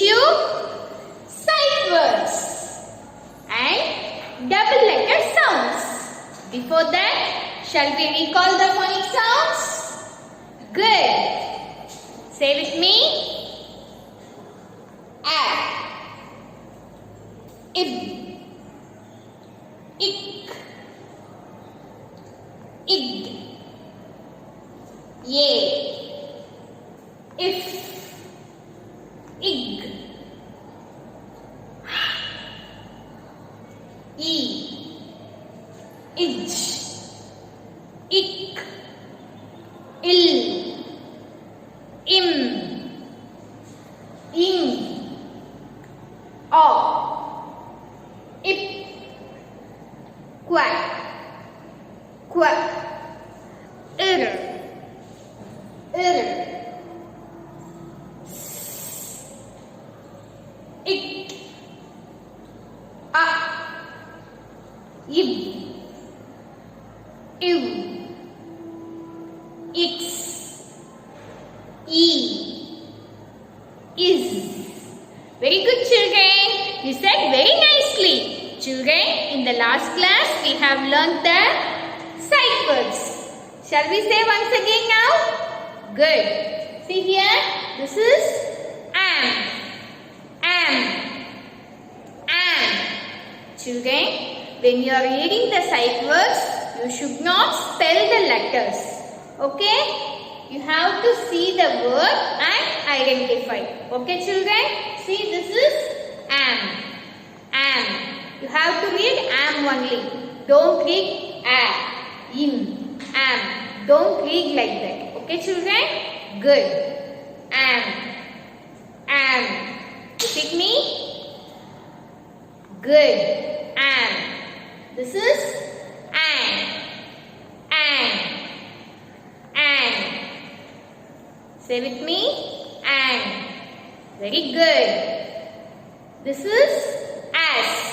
you sight words and double letter sounds. Before that, shall we recall the phonic sounds? Good. Say with me. A, ib, ik, ig, ye, if, ig, e, ij, ik, il, im, ing, o, ip, quack, quack, ir, ik, a, ib, iv, ix, e, is. Very good, children. You said very nicely. Children, in the last class we have learnt the sight words. Shall we say once again now? Good. See here, this is am. Children, when you are reading the sight words, you should not spell the letters. Okay? You have to see the word and identify. Okay, children? See, this is am. You have to read am only. Don't read a, im, am. Don't read like that. Okay, children? Good. Am. Repeat me. Good. Am. This is an. Say with me. An. Very good. This is as.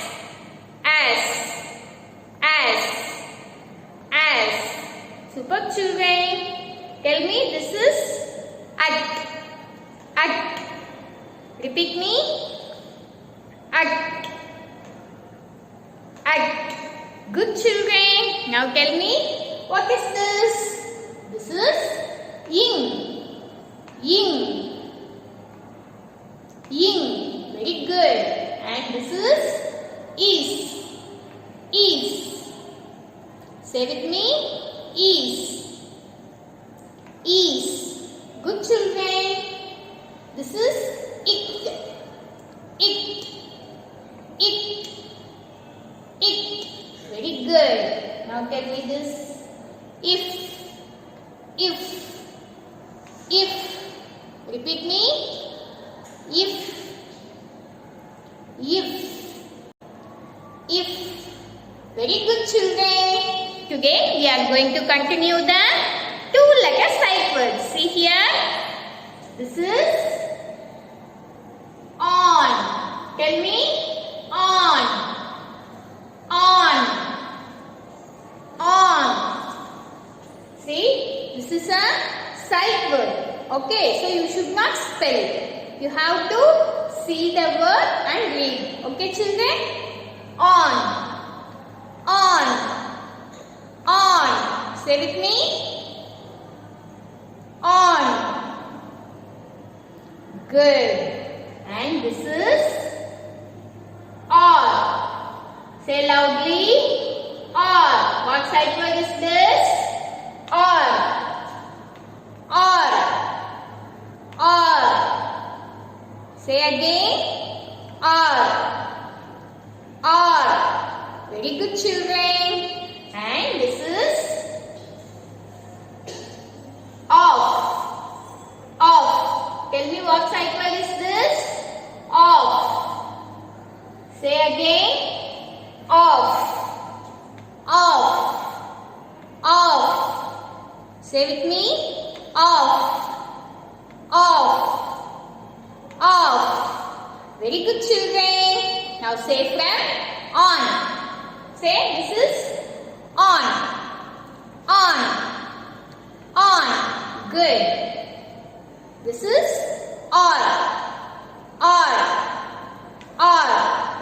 Super, children. Tell me, this is at. Repeat me. At. Good, children. Now tell me, what is this? This is ying. Very good. And this is Say with me. Is. Good, children. This is it. Very good. Now tell me this. If. Repeat me. If. Very good, children. Today we are going to continue the two-letter sight words. See here. This is on. Tell me. On. See, this is a sight word. Okay, so you should not spell it. You have to see the word and read. Okay, children? On. Say with me. On. Good. And this is or. Say loudly. Or. What sight word is this? Or. Say again. Or. Very good, children. And this is off. Tell me what sight word is this? Off. Say again. Off. Say with me. Off. Very good, children. Now say from on. Say this is on. Good. This is or.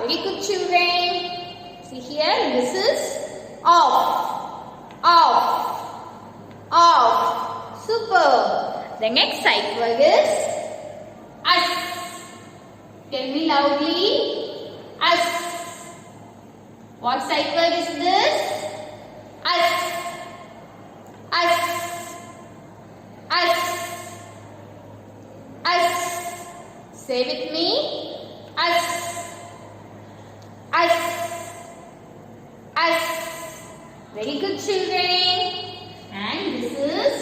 Very good, children. See here, this is off, off, off. Super. The next sight word is us. Tell me loudly. Us. What sight word is this? Us. Us. Us. Us. Say with me. Us. Us. Us. Very good, children. And this is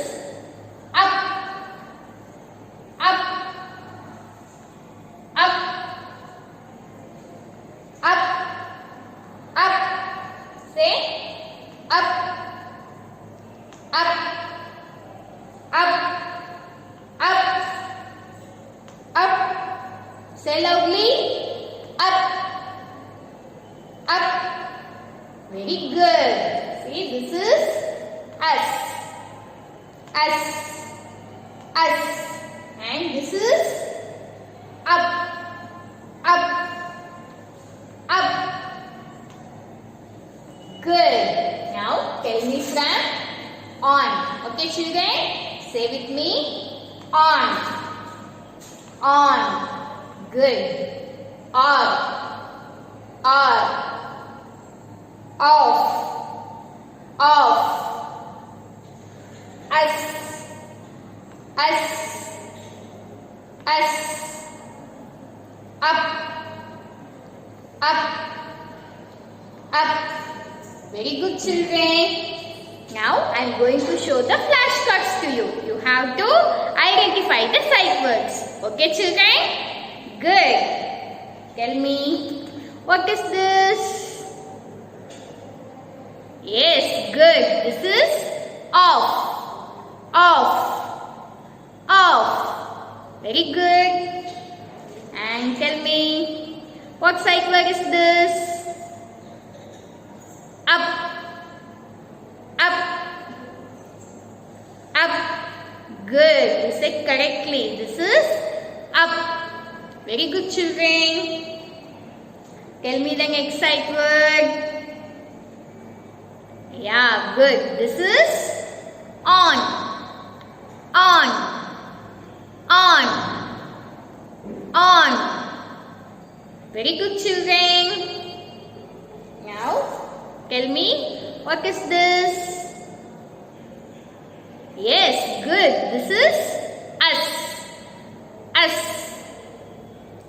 up. Up. Up. Up. Up. Say up. Up. Up. Up. Up. Say loudly. Up. Up. Very good. See, this is us. Us. Us. And this is up. Up. Up. Good. Now tell me from on. Okay, children? Say with me. On. On. Good. Off. Off. Off. Off. Us. Us. Us. Up. Up. Up. Very good, children. Now I am going to show the flashcards to you. You have to identify the sight words. Okay, children? Good. Tell me, what is this? Yes, good. This is off. Off. Off. Very good. And tell me, what sight word is this? Up. Up. Up. Good. You said correctly. This is up. Very good, children. Tell me the next sight word. Yeah, good. This is on. On. On. On. Very good, children. Now, tell me, what is this? Yes, good. This is us. Us.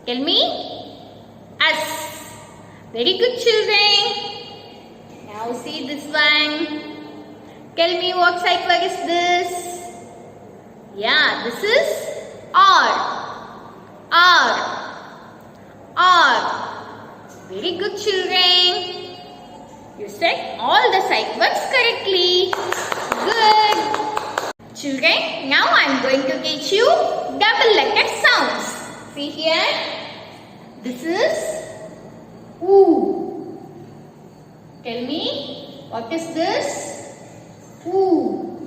Tell me. Us. Very good, children. Now see this one. Tell me what sight word is this? Yeah, this is R. R. R. Very good, children. You said all the sight words correctly. Good. Children, now I am going to teach you double letter sounds. See here. This is oo. Tell me, what is this? Oo.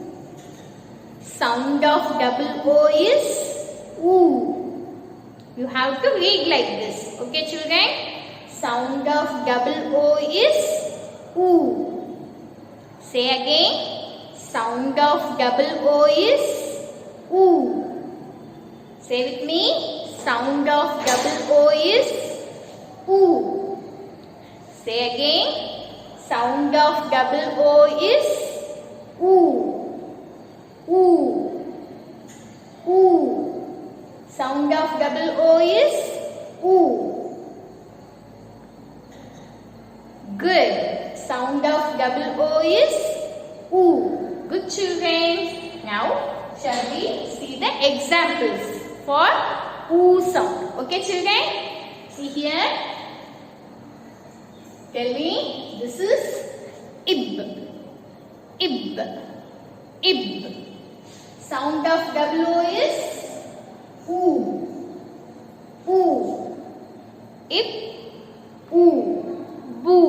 Sound of double O is oo. You have to read like this. Okay, children? Sound of double O is oo. Say again. Sound of double O is oo. Say with me. Sound of double O is oo. Say again. Sound of double O is oo. Oo. Oo. Sound of double O is oo. Good. Sound of double O is oo. Good, children. Now, shall we see the examples for oo sound? Okay, children? See here. Tell me, this is ib. Ib. Ib. Sound of double O is oo. Oo. Ib. Oo. Boo.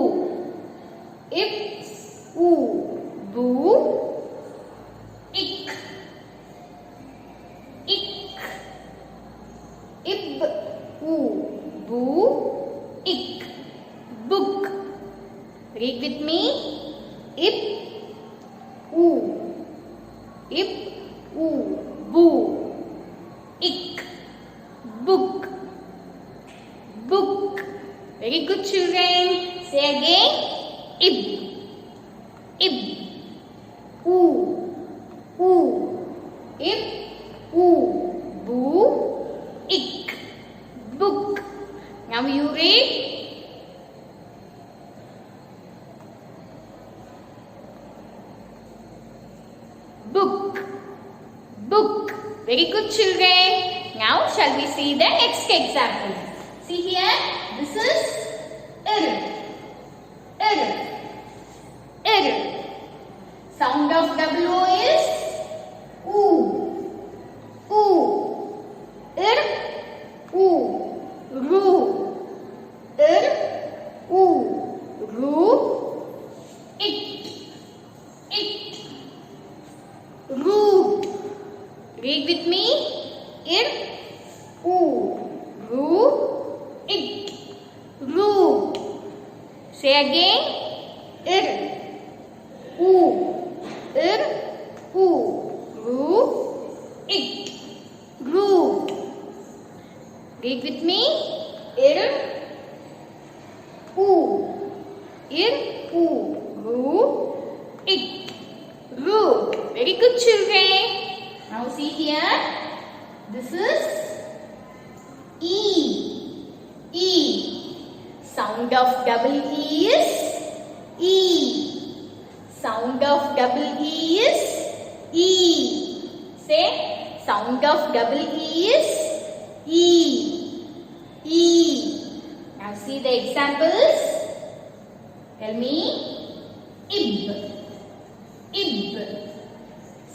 Ib. Oo. Boo. Ik. Ik. Ib. Oo. Boo. Ik. Read with me. Ip, oo. Ip, oo. Boo. Ik, book. Book. Very good, children. Say again. Ib, ib. Oo, oo. Ip, oo. Boo. Ik, book. Now you read. Book, book. Very good, children. Now shall we see the next example? See here, this is ir, ir, ir. Sound of W is oo, oo. Ir, oo. Ru, ir, oo. Ru, it, it. Root. Read with me. Ir, oo. Ru, it. Root. Say again. Ir, oo. Ir, oo. Ru, it. Root. Read with me. Ir, oo. Ir, oo. Ru, it. Root. Very good, children. Now see here. This is E. E. Sound of double E is E. Sound of double E is E. Say, sound of double E is E. E. Now see the examples. Tell me. Ib. Ib.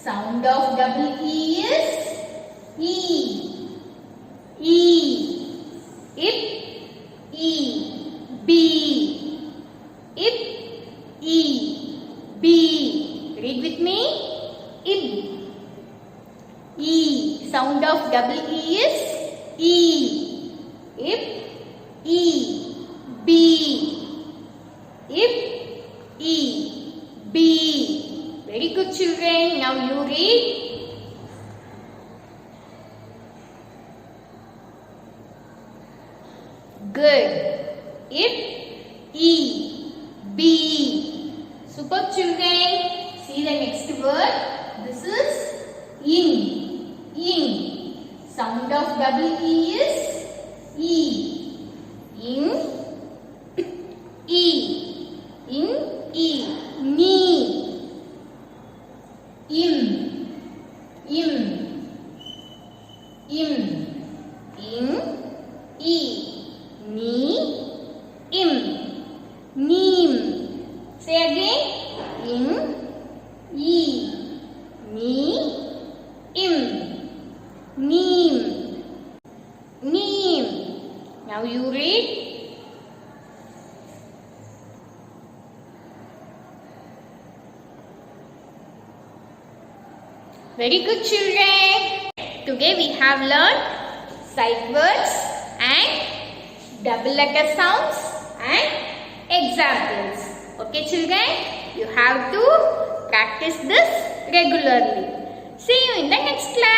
Sound of double E is E. E. Ip, E. B. Ip, E. B. Read with me. Ib. E. Sound of double E is E. Ip, E. B. Ip, E. B. Very good, children. Now you read. Good. Ip, E. B. Super, children. See the next word. This is in. In. Sound of double E is E. In, E. In, E. Knee. Im, im, im, in, e, ni, im, neem. Say again. In, e, ni, im, neem, neem. Now you read. Very good, children. Today we have learned sight words and double letter sounds and examples. Okay, children? You have to practice this regularly. See you in the next class.